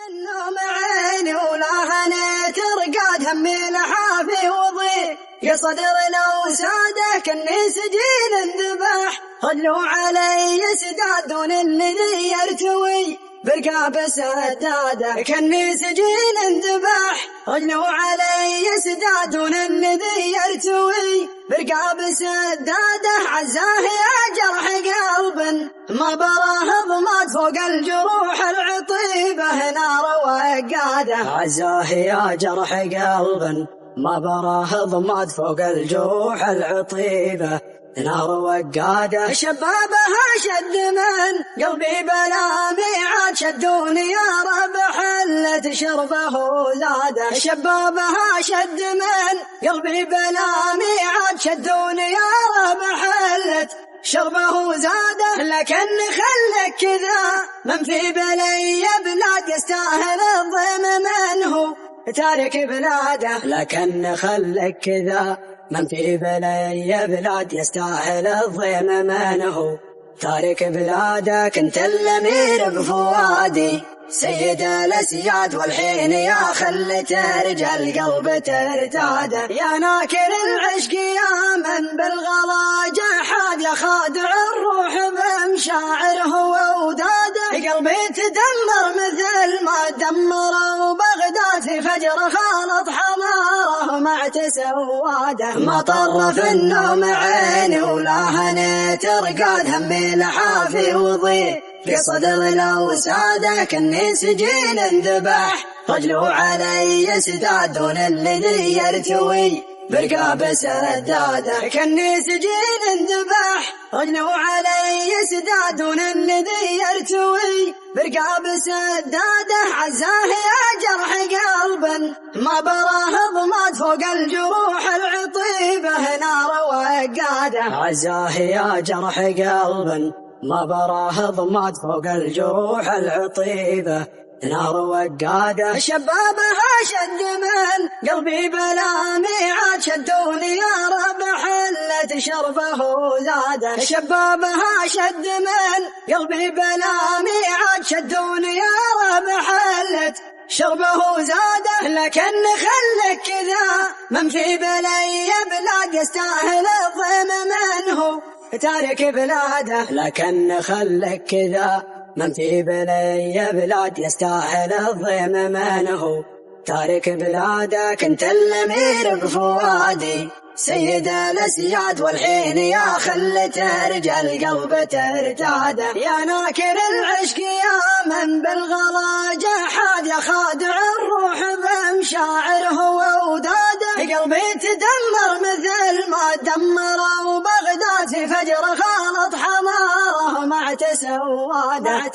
النوم عيني ولا هنيت رقاد همي لحافي وضيق يا صدر لو سادك اني سجين انذبح خلوا علي سداد دون الذي يرتوي برقاب سداده كني سجين انذبح خلوا علي سداد دون الذي يرتوي برقاب سداده عزاه يا جرح قلب ما براه ضماد فوق الجروح العطيبه نار وقاده عزاه يا جرح قلب ما براه ضماد فوق الجروح العطيبه نار وقاده شبابها شد من قلبي بلا ميعاد شدوني يا رب حلت شربه زاده شبابها شد من قلبي بلا ميعاد شدوني يا رب حلت شربه زاده لكن خلك كذا من في بلي بلاد يستاهل الضيم منه تارك بلاده لكن خلك كذا من في بلي بلاد يستاهل الضيم منه تارك بلاده كنت الامير بفؤادي سيد الاسياد والحين يا خلت رجال قلب ترتاده يا ناكر العشق يا من بالغلا جحاد يا خادع الروح بمشاعره ووداده قلبي تدمر مثل ما دمروا بغداد في فجر خالط حماره مع تسواده ما طر في النوم عيني ولا هنيت رقاد همي لحافي وضيق في صدر لو سادك اني سجين انذبح رجلوا علي سداد دون الذي يرتوي برقاب سداده كني سجين انذبح رجلوا علي سداد دون الذي يرتوي برقاب سداده عزاه يا جرح قلب ما براه ضماد فوق الجروح العطيبه نار وقاده عزاه يا جرح قلب ما براه ضماد فوق الجروح العطيبه نار وقاده شبابها شد من قلبي بلا ميعاد شدوني يا رب حلت شربه زاده شبابها شد من قلبي بلا ميعاد شدوني يا رب حلت شربه زاده لكن خلك كذا من في بلي بلاد يستاهل الضيم منه تارك بلاده لكن خلك كذا من في بلي بلاد يستاهل الضيم منه تارك بلاده كنت الامير بفؤادي سيد الاسياد والحين يا خلت رجال قلب ترتاده يا ناكر العشق يا من بالغلا جحاد يا خادع الروح بمشاعره ووداده قلبي تدمر مثل ما دمروا بغداد في فجر خالط حماره مع تسواده